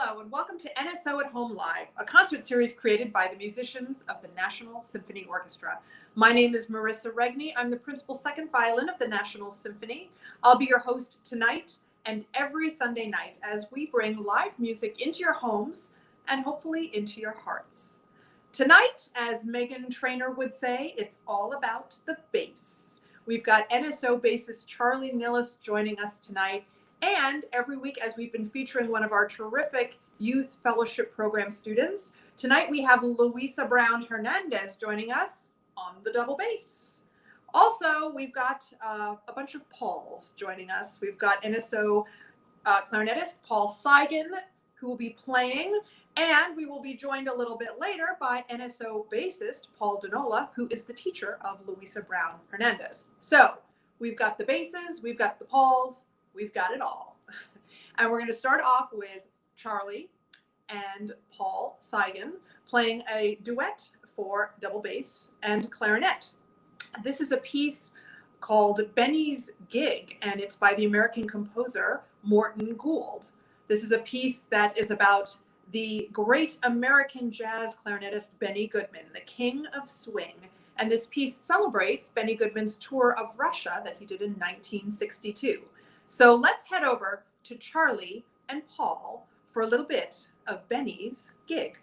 Hello, and welcome to NSO at Home Live, a concert series created by the musicians of the National Symphony Orchestra. My name is Marissa Regni. I'm the Principal Second Violin of the National Symphony. I'll be your host tonight and every Sunday night as we bring live music into your homes and hopefully into your hearts. Tonight, as Megan Trainor would say, it's all about the bass. We've got NSO bassist Charlie Nilles joining us tonight. And every week, as we've been featuring one of our terrific youth fellowship program students, tonight we have Luisa Brown-Hernandez joining us on the double bass. Also, we've got a bunch of Pauls joining us. We've got NSO Clarinetist Paul Cigan, who will be playing, and we will be joined a little bit later by NSO bassist Paul Dinola, who is the teacher of Luisa Brown-Hernandez. So we've got the basses, we've got the Pauls, we've got it all. And we're going to start off with Charlie and Paul Cigan playing a duet for double bass and clarinet. This is a piece called Benny's Gig, and it's by the American composer Morton Gould. This is a piece that is about the great American jazz clarinetist Benny Goodman, the king of swing. And this piece celebrates Benny Goodman's tour of Russia that he did in 1962. So let's head over to Charlie and Paul for a little bit of Benny's Gig.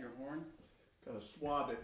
your horn. Gotta swab it.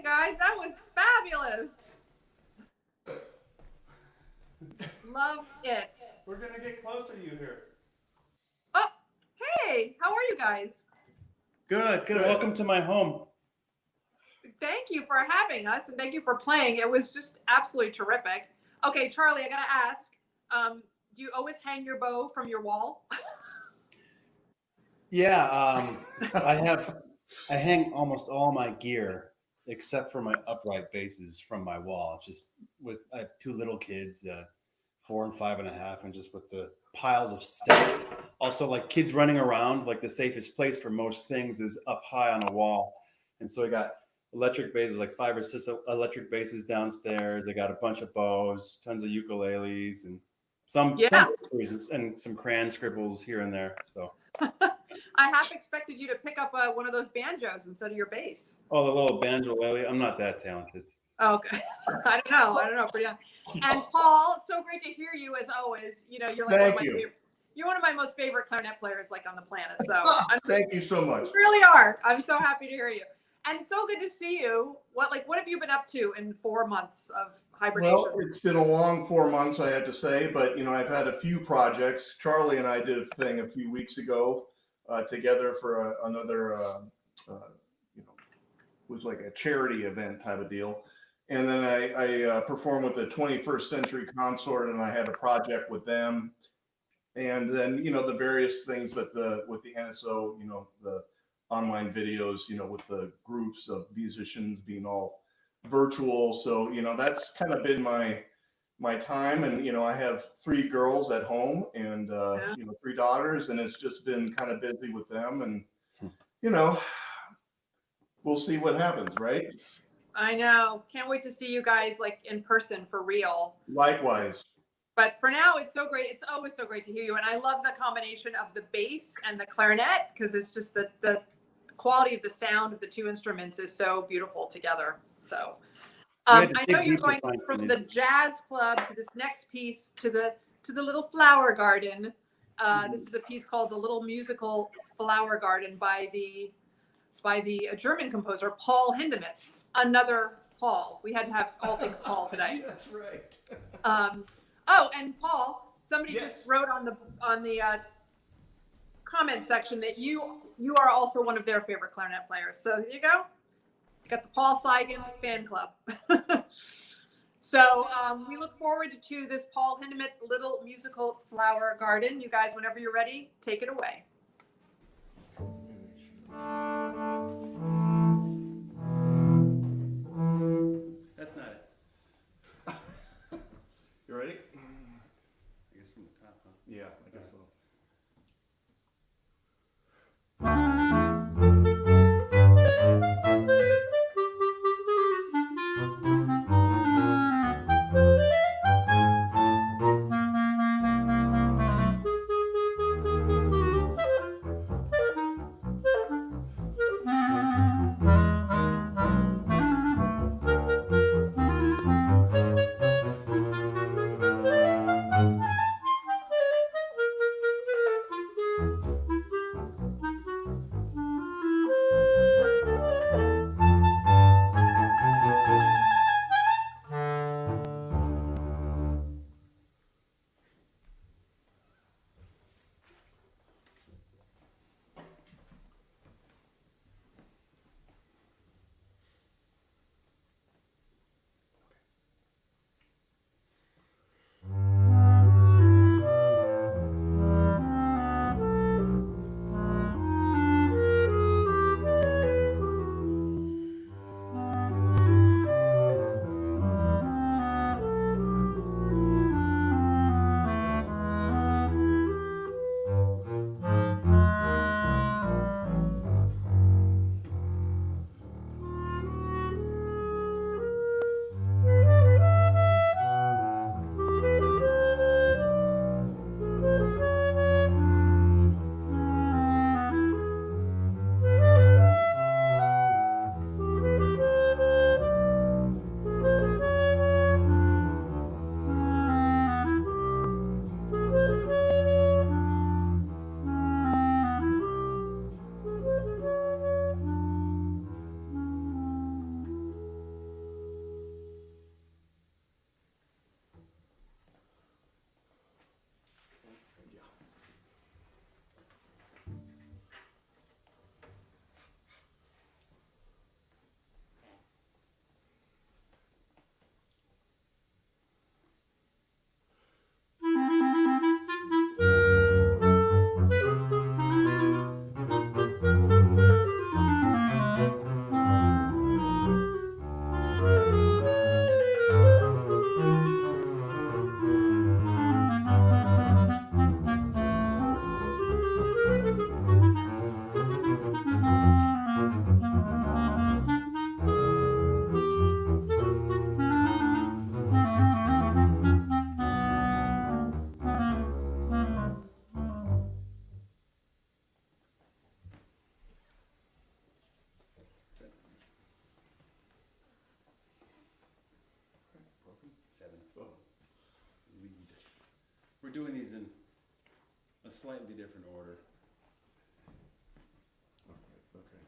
guys. That was fabulous. Love it. We're going to get closer to you here. Oh, hey, how are you guys? Good, good. Welcome to my home. Thank you for having us, and thank you for playing. It was just absolutely terrific. Okay, Charlie, I got to ask, do you always hang your bow from your wall? Yeah, I hang almost all my gear except for my upright basses from my wall. I have two little kids, 4 and 5.5, and just with the piles of stuff. Also, like kids running around, like the safest place for most things is up high on a wall. And so I got electric basses, like 5 or 6 electric basses downstairs. I got a bunch of bows, tons of ukuleles, and some and some crayon scribbles here and there. So I half expected you to pick up one of those banjos instead of your bass. Oh, the little banjo lily. I'm not that talented. Okay. I don't know. Pretty young. And Paul, so great to hear you as always. You know, you're like Thank you. You're one of my most favorite clarinet players like on the planet. So Thank you so much. you really are. I'm so happy to hear you. And it's so good to see you. What have you been up to in 4 months of hibernation? Well, it's been a long 4 months, I had to say, but I've had a few projects. Charlie and I did a thing a few weeks ago together for another, was like a charity event type of deal. And then I performed with the 21st Century Consort, and I had a project with them. And then, the various things that with the NSO, the online videos, with the groups of musicians being all virtual. So, that's kind of been my time. And, I have 3 girls at home and, 3 daughters, and it's just been kind of busy with them. And, we'll see what happens, right? I know. Can't wait to see you guys like in person for real. Likewise. But for now, it's so great. It's always so great to hear you. And I love the combination of the bass and the clarinet because it's just the quality of the sound of the 2 instruments is so beautiful together. So I know you're going from the jazz club to this next piece to the little flower garden. This is a piece called The Little Musical Flower Garden by the German composer Paul Hindemith. Another Paul. We had to have all things Paul today. That's right. Oh, and Paul, somebody Yes. just wrote on the comment section that you are also one of their favorite clarinet players. So there you go. Got the Paul Cigan fan club. So we look forward to this Paul Hindemith Little Musical Flower Garden. You guys, whenever you're ready, take it away. That's not it. You ready? I guess from the top, huh? Yeah, I guess so. 7 lead. We're doing these in a slightly different order. Okay.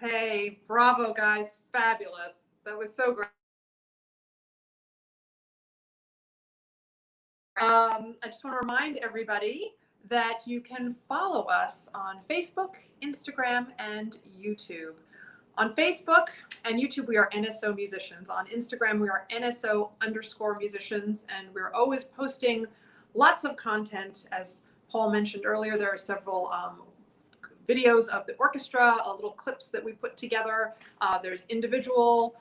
Hey, bravo, guys. Fabulous. That was so great. I just want to remind everybody that you can follow us on Facebook, Instagram, and YouTube. On Facebook and YouTube, we are NSO Musicians. On Instagram, we are NSO_musicians, and we're always posting lots of content. As Paul mentioned earlier, there are several videos of the orchestra, little clips that we put together. There's individual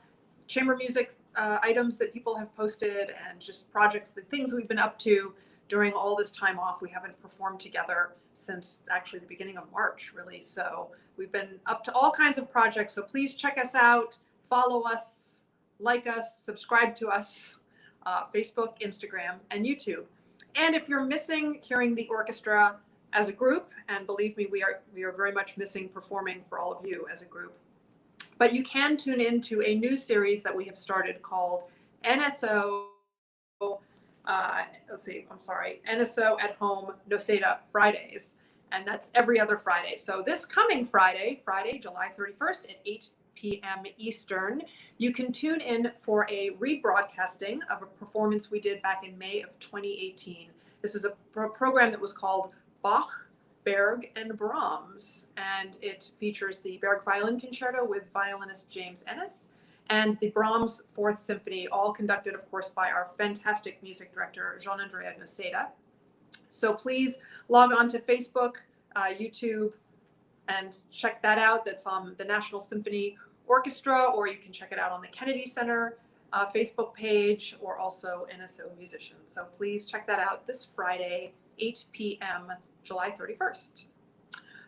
chamber music items that people have posted, and just projects, the things we've been up to during all this time off. We haven't performed together since actually the beginning of March, really. So we've been up to all kinds of projects. So please check us out, follow us, like us, subscribe to us, Facebook, Instagram, and YouTube. And if you're missing hearing the orchestra as a group, and believe me, we are very much missing performing for all of you as a group, but you can tune into a new series that we have started called NSO, NSO at Home Noseda Fridays. And that's every other Friday. So this coming Friday, July 31st at 8 p.m. Eastern, you can tune in for a rebroadcasting of a performance we did back in May of 2018. This was a program that was called Bach, Berg, and Brahms, and it features the Berg Violin Concerto with violinist James Ennis and the Brahms Fourth Symphony, all conducted, of course, by our fantastic music director, Jean-Andrea Noseda. So please log on to Facebook, YouTube, and check that out. That's on the National Symphony Orchestra, or you can check it out on the Kennedy Center Facebook page, or also NSO Musicians. So please check that out this Friday, 8 p.m., July 31st.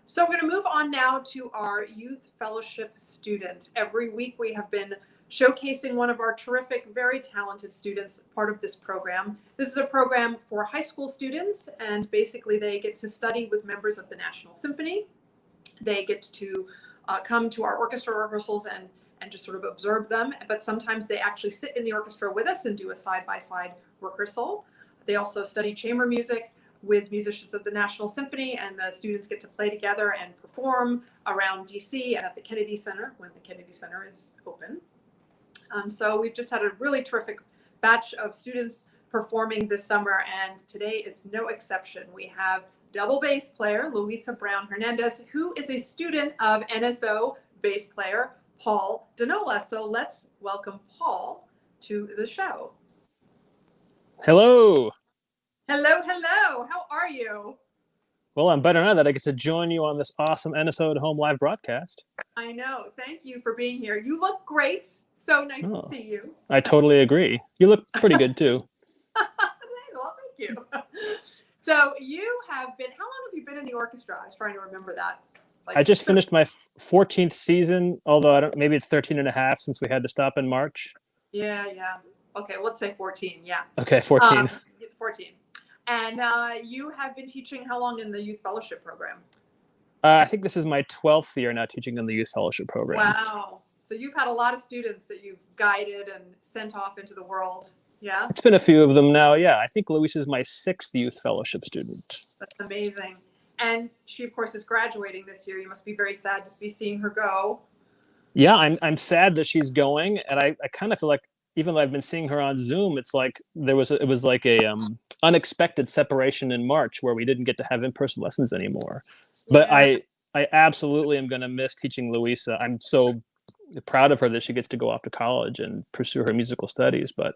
So we're going to move on now to our Youth Fellowship student. Every week we have been showcasing one of our terrific, very talented students, part of this program. This is a program for high school students, and basically they get to study with members of the National Symphony. They get to come to our orchestra rehearsals and just sort of observe them, but sometimes they actually sit in the orchestra with us and do a side-by-side rehearsal. They also study chamber music with musicians of the National Symphony, and the students get to play together and perform around DC and at the Kennedy Center when the Kennedy Center is open. So we've just had a really terrific batch of students performing this summer, and today is no exception. We have double bass player Luisa Brown-Hernandez, who is a student of NSO bass player Paul Cigan. So let's welcome Paul to the show. Hello. Hello, hello. How are you? Well, I'm better now that I get to join you on this awesome NSO at Home live broadcast. I know. Thank you for being here. You look great. So nice to see you. I totally agree. You look pretty good too. Well, thank you. So you have been, how long have you been in the orchestra? I was trying to remember that. I just finished my 14th season, although maybe it's 13 and a half since we had to stop in March. Yeah. Okay, let's say 14, yeah. Okay, 14. 14. And you have been teaching how long in the Youth Fellowship program? I think this is my 12th year now teaching in the Youth Fellowship program. Wow. So you've had a lot of students that you've guided and sent off into the world. Yeah? It's been a few of them now, yeah. I think Luisa is my 6th Youth Fellowship student. That's amazing. And she, of course, is graduating this year. You must be very sad to be seeing her go. Yeah, I'm sad that she's going, and I kind of feel like, even though I've been seeing her on Zoom, it's like it was like a unexpected separation in March where we didn't get to have in-person lessons anymore. But Yeah. I absolutely am going to miss teaching Luisa. I'm so proud of her that she gets to go off to college and pursue her musical studies. But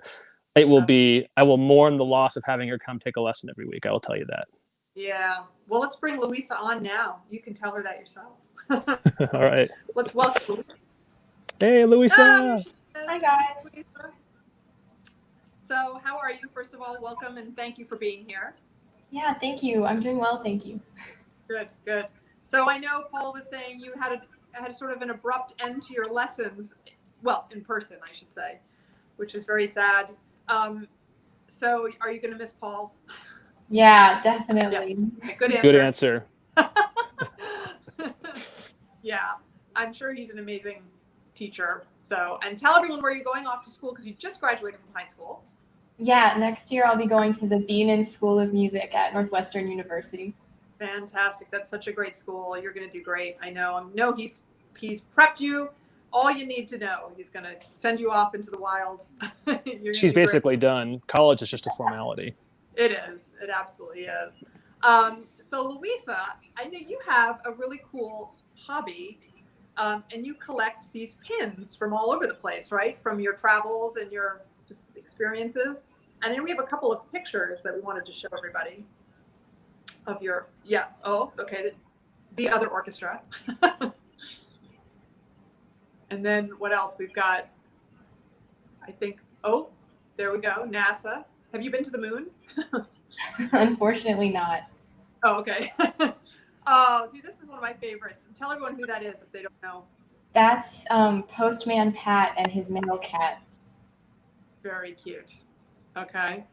it will be, I will mourn the loss of having her come take a lesson every week. I will tell you that. Yeah. Well, let's bring Luisa on now. You can tell her that yourself. All right. Let's welcome Luisa. Hey, Luisa. Hi, guys. Luisa. So how are you? First of all, welcome and thank you for being here. Yeah, thank you. I'm doing well, thank you. Good. So I know Paul was saying you had sort of an abrupt end to your lessons, well, in person, I should say, which is very sad. So are you going to miss Paul? Yeah, definitely. Yeah. Good answer. Good answer. Yeah, I'm sure he's an amazing teacher. So, and tell everyone where you're going off to school, because you just graduated from high school. Yeah, next year I'll be going to the Beanan School of Music at Northwestern University. Fantastic. That's such a great school. You're going to do great. I know. I know he's He's prepped you all you need to know. He's going to send you off into the wild. She's basically done. College is just a formality. It is. It absolutely is. So Luisa, I know you have a really cool hobby, and you collect these pins from all over the place, right? From your travels and your just experiences. And then we have a couple of pictures that we wanted to show everybody of your, the other orchestra. And then what else? We've got, I think, there we go, NASA. Have you been to the moon? Unfortunately not. Oh, okay. Oh, see, this is one of my favorites. Tell everyone who that is if they don't know. That's Postman Pat and his mail cat. Very cute. Okay.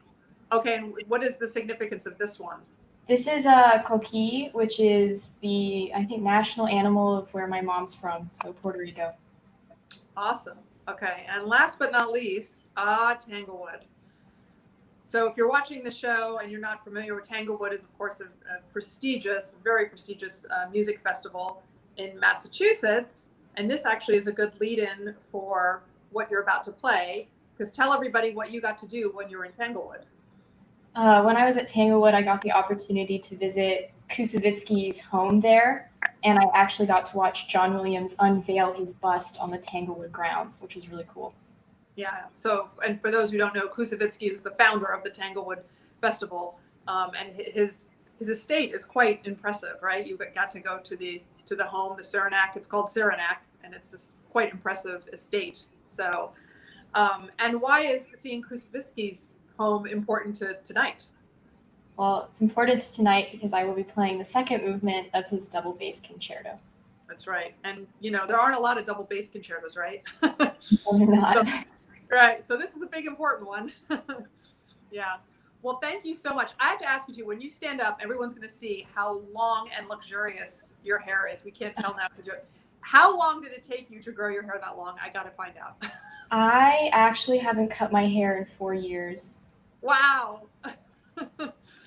Okay, and what is the significance of this one? This is a coqui, which is the, I think, national animal of where my mom's from, so Puerto Rico. Awesome. Okay, and last but not least, Tanglewood. So if you're watching the show and you're not familiar with Tanglewood, is of course a prestigious, very prestigious music festival in Massachusetts. And this actually is a good lead-in for what you're about to play, because tell everybody what you got to do when you were in Tanglewood. When I was at Tanglewood, I got the opportunity to visit Koussevitzkty's home there, and I actually got to watch John Williams unveil his bust on the Tanglewood grounds, which was really cool. Yeah. So, and for those who don't know, Koussevitzkty is the founder of the Tanglewood Festival, and his estate is quite impressive, right? You got to go to the home, the Saranac. It's called Saranac, and it's this quite impressive estate. So, and why is seeing Koussevitzkty's home important to tonight? Well, it's important tonight because I will be playing the second movement of his double bass concerto. That's right. And, there aren't a lot of double bass concertos, right? Not. Right. So this is a big, important one. Yeah. Well, thank you so much. I have to ask you too, when you stand up, everyone's going to see how long and luxurious your hair is. We can't tell now because how long did it take you to grow your hair that long? I got to find out. I actually haven't cut my hair in 4 years. Wow.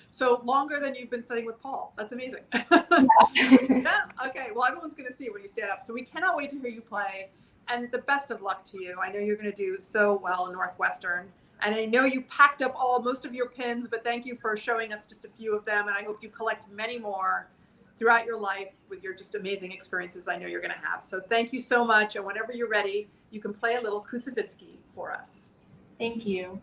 So longer than you've been studying with Paul. That's amazing. Yeah. Okay. Well, everyone's going to see when you stand up. So we cannot wait to hear you play. And the best of luck to you. I know you're going to do so well in Northwestern. And I know you packed up most of your pins, but thank you for showing us just a few of them. And I hope you collect many more throughout your life with your just amazing experiences I know you're going to have. So thank you so much. And whenever you're ready, you can play a little Koussevitzkty for us. Thank you.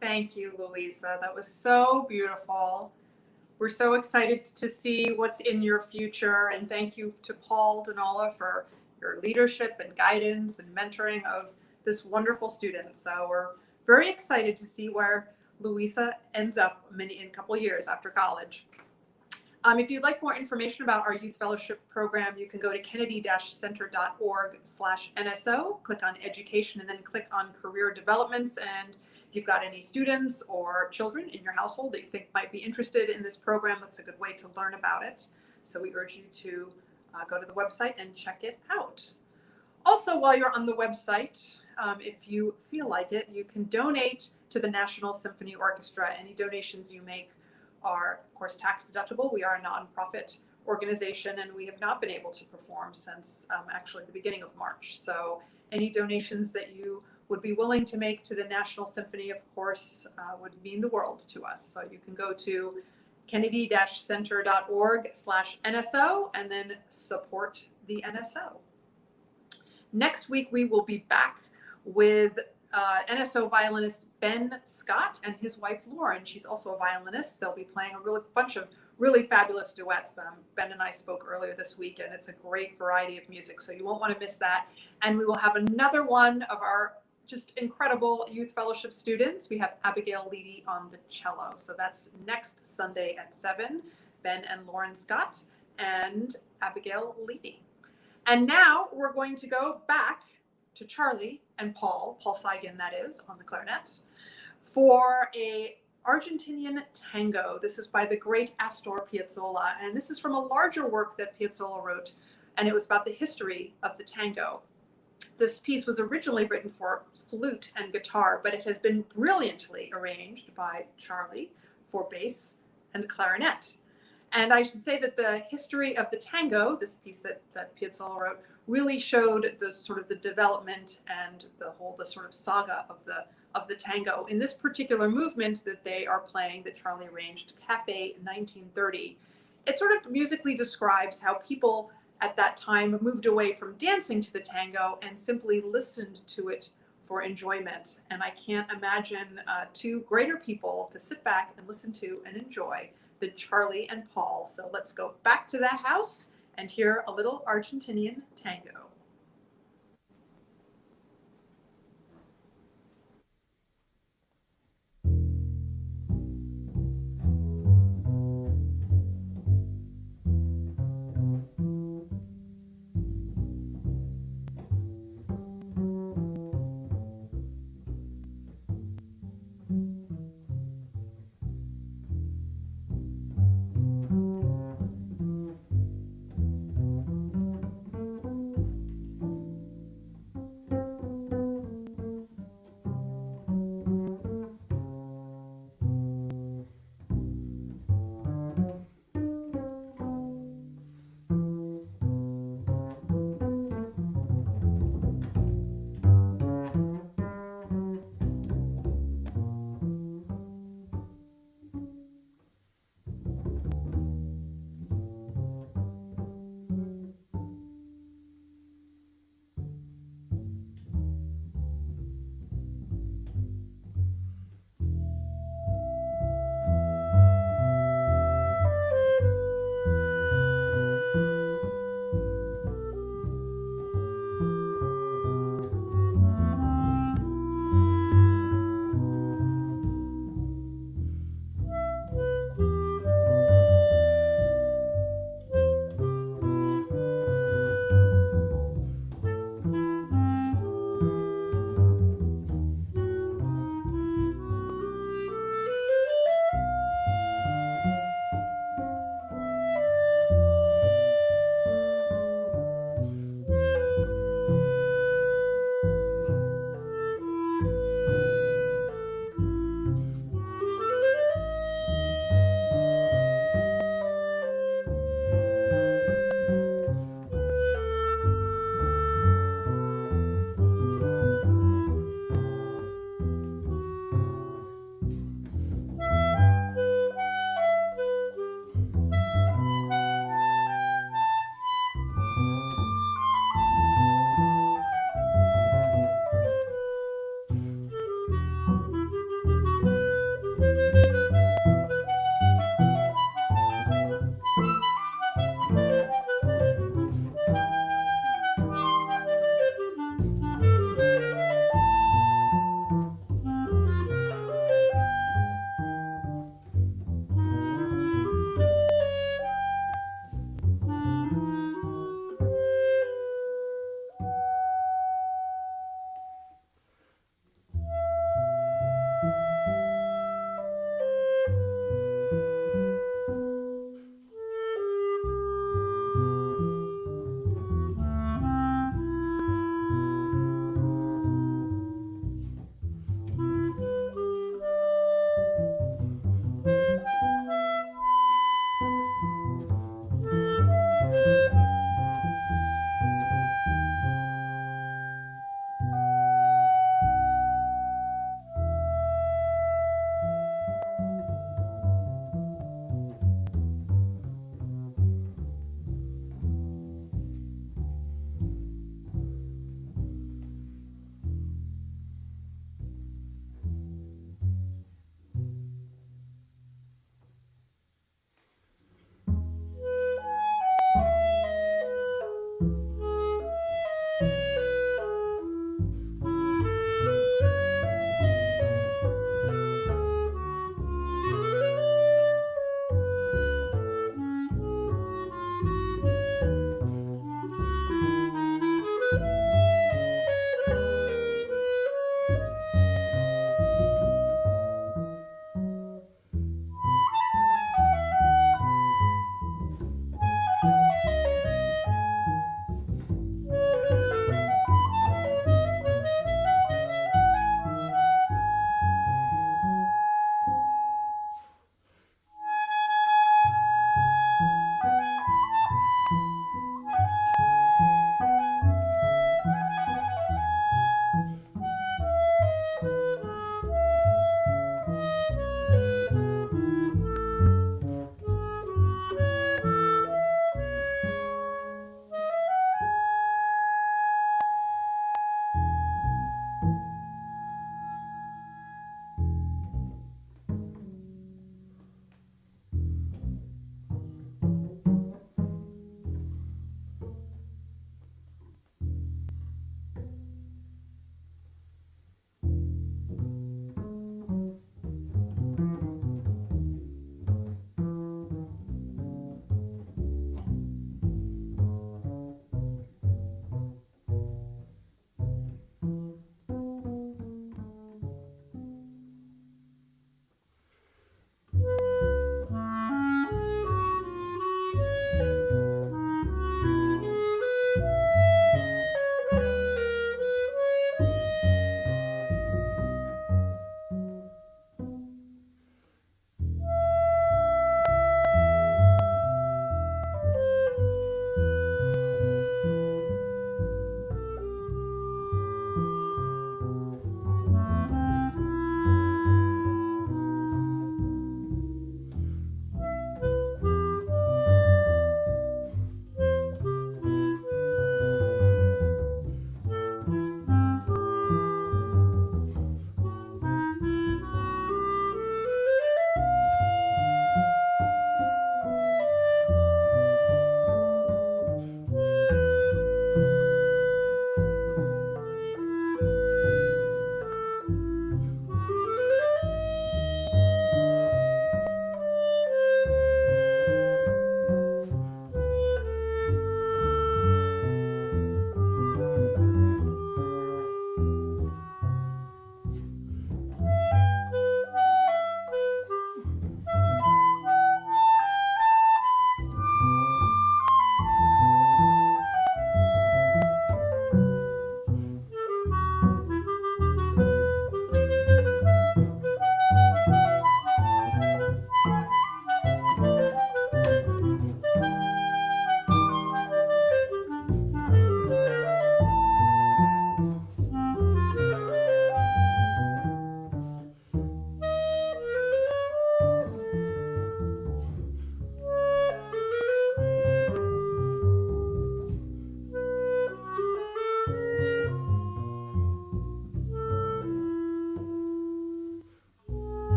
Thank you, Luisa. That was so beautiful. We're so excited to see what's in your future. And thank you to Paul Donnala for your leadership and guidance and mentoring of this wonderful student. So we're very excited to see where Luisa ends up in a couple years after college. If you'd like more information about our youth fellowship program, you can go to kennedy-center.org/NSO, click on education, and then click on career developments. And if you've got any students or children in your household that you think might be interested in this program, that's a good way to learn about it. So we urge you to go to the website and check it out. Also, while you're on the website, if you feel like it, you can donate to the National Symphony Orchestra. Any donations you make are, of course, tax deductible. We are a nonprofit organization, and we have not been able to perform since actually the beginning of March. So any donations that you would be willing to make to the National Symphony, of course, would mean the world to us. So you can go to kennedy-center.org/NSO and then support the NSO. Next week, we will be back with NSO violinist Ben Scott and his wife Lauren. She's also a violinist. They'll be playing a bunch of really fabulous duets. Ben and I spoke earlier this week, and it's a great variety of music, so you won't want to miss that. And we will have another one of our just incredible youth fellowship students. We have Abigail Leedy on the cello. So that's next Sunday at 7, Ben and Lauren Scott and Abigail Leedy. And now we're going to go back to Charlie and Paul Cigan, that is, on the clarinet, for a Argentinian tango. This is by the great Astor Piazzolla, and this is from a larger work that Piazzolla wrote, and it was about the history of the tango. This piece was originally written for flute and guitar, but it has been brilliantly arranged by Charlie for bass and clarinet. And I should say that the history of the tango, this piece that Piazzolla wrote, really showed the sort of the development and the sort of saga of the tango. In this particular movement that they are playing, that Charlie arranged, Café 1930, it sort of musically describes how people at that time moved away from dancing to the tango and simply listened to it for enjoyment. And I can't imagine two greater people to sit back and listen to and enjoy than Charlie and Paul. So let's go back to that house and hear a little Argentinian tango.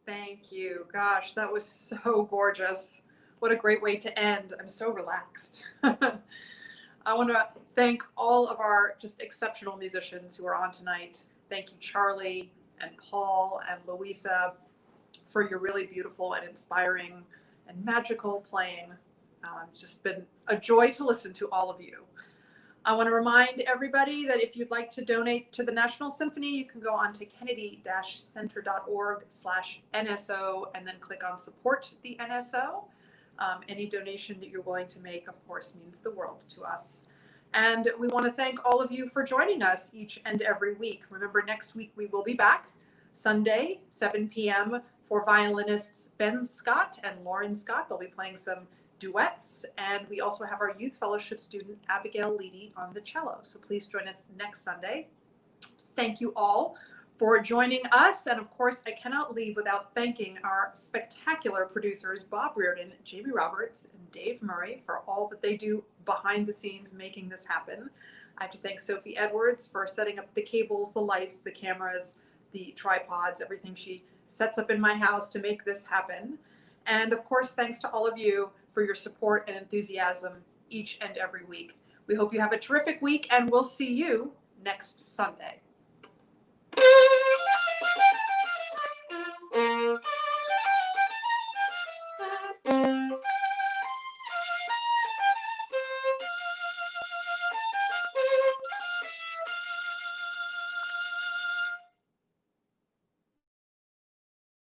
Thank you. Gosh, that was so gorgeous. What a great way to end. I'm so relaxed. I want to thank all of our just exceptional musicians who are on tonight. Thank you, Charlie and Paul and Luisa, for your really beautiful and inspiring and magical playing. It's just been a joy to listen to all of you. I want to remind everybody that if you'd like to donate to the National Symphony, you can go on to kennedy-center.org/NSO and then click on support the NSO. Any donation that you're willing to make, of course, means the world to us. And we want to thank all of you for joining us each and every week. Remember, next week we will be back Sunday, 7 p.m. for violinists Ben Scott and Lauren Scott. They'll be playing some duets, and we also have our youth fellowship student Abigail Leedy on the cello. So please join us next Sunday. Thank you all for joining us, and of course I cannot leave without thanking our spectacular producers Bob Reardon, Jamie Roberts, and Dave Murray for all that they do behind the scenes making this happen. I have to thank Sophie Edwards for setting up the cables, the lights, the cameras, the tripods, everything she sets up in my house to make this happen. And of course, thanks to all of you for your support and enthusiasm each and every week. We hope you have a terrific week, and we'll see you next Sunday.